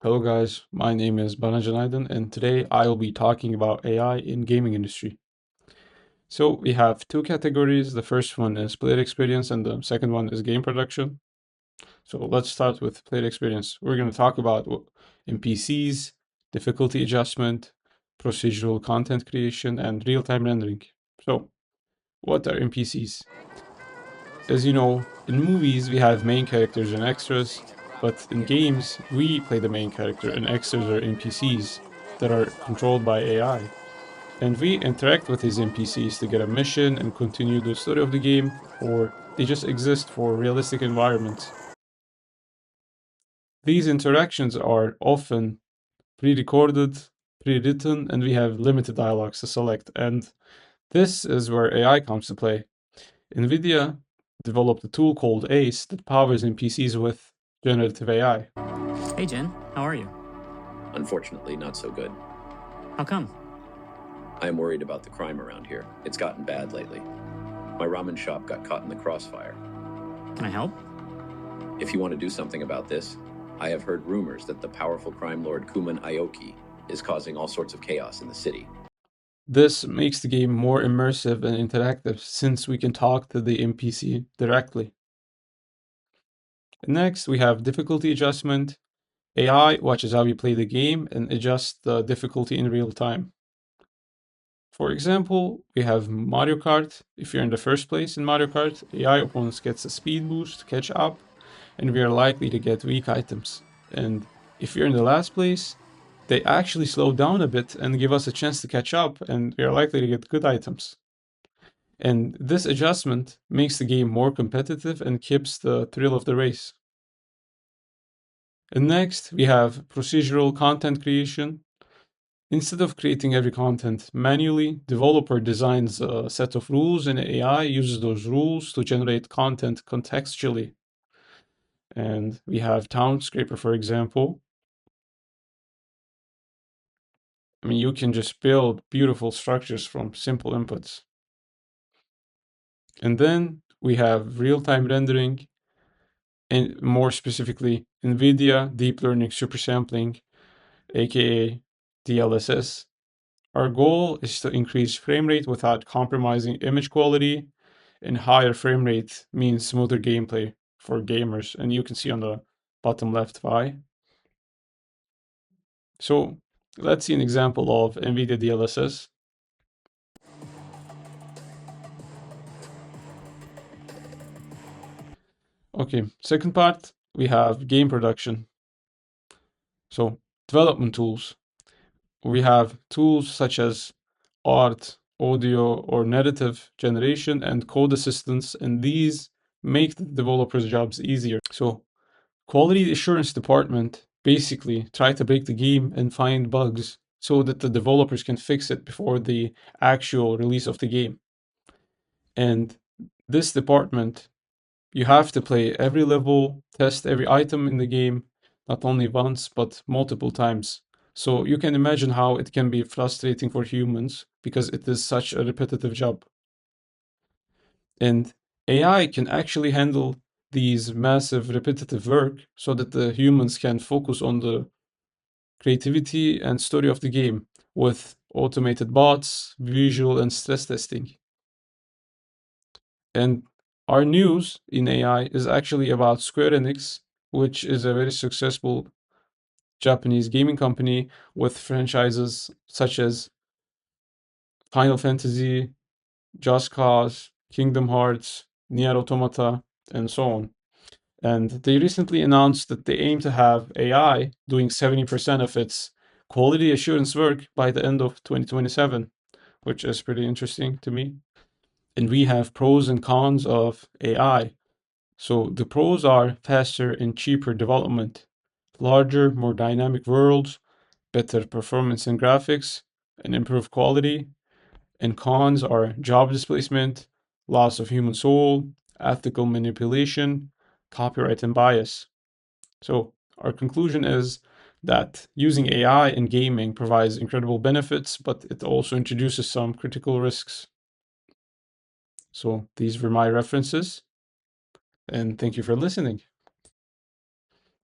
Hello guys, my name is Baran Can Aydın, and today I will be talking about AI in gaming industry. So we have two categories. The first one is player experience and the second one is game production. So let's start with player experience. We're going to talk about NPCs, difficulty adjustment, procedural content creation, and real-time rendering. So what are NPCs? As you know, in movies we have main characters and extras, but in games we play the main character and extras are NPCs that are controlled by AI. And we interact with these NPCs to get a mission and continue the story of the game, or they just exist for realistic environments. These interactions are often pre-recorded, pre-written, and we have limited dialogues to select. And this is where AI comes to play. NVIDIA developed a tool called ACE that powers NPCs with generative AI. Hey Jen, how are you? Unfortunately, not so good. How come? I am worried about the crime around here. It's gotten bad lately. My ramen shop got caught in the crossfire. Can I help? If you want to do something about this, I have heard rumors that the powerful crime lord Kuman Aoki is causing all sorts of chaos in the city. This makes the game more immersive and interactive since we can talk to the NPC directly. Next, we have difficulty adjustment. AI watches how you play the game and adjusts the difficulty in real time. For example, we have Mario Kart. If you're in the first place in Mario Kart, AI opponents gets a speed boost to catch up, and we are likely to get weak items. And if you're in the last place, they actually slow down a bit and give us a chance to catch up, and we are likely to get good items. And this adjustment makes the game more competitive and keeps the thrill of the race. And next, we have procedural content creation. Instead of creating every content manually, developer designs a set of rules and AI uses those rules to generate content contextually. And we have Town Scraper, for example. I mean, you can just build beautiful structures from simple inputs. And then we have real-time rendering, and more specifically, NVIDIA Deep Learning Supersampling, aka DLSS. Our goal is to increase frame rate without compromising image quality, and higher frame rate means smoother gameplay for gamers, and you can see on the bottom left why. So let's see an example of NVIDIA DLSS. Okay, second part, we have game production. So development tools. We have tools such as art, audio, or narrative generation and code assistance, and these make the developers' jobs easier. So quality assurance department basically try to break the game and find bugs so that the developers can fix it before the actual release of the game. And this department, you have to play every level, test every item in the game, not only once, but multiple times. So you can imagine how it can be frustrating for humans because it is such a repetitive job. And AI can actually handle these massive repetitive work so that the humans can focus on the creativity and story of the game with automated bots, visual and stress testing. And our news in AI is actually about Square Enix, which is a very successful Japanese gaming company with franchises such as Final Fantasy, Just Cause, Kingdom Hearts, Nier Automata, and so on. And they recently announced that they aim to have AI doing 70% of its quality assurance work by the end of 2027, which is pretty interesting to me. And we have pros and cons of AI. So the pros are faster and cheaper development, larger, more dynamic worlds, better performance and graphics, and improved quality. And cons are job displacement, loss of human soul, ethical manipulation, copyright and bias. So our conclusion is that using AI in gaming provides incredible benefits, but it also introduces some critical risks. So these were my references, and thank you for listening.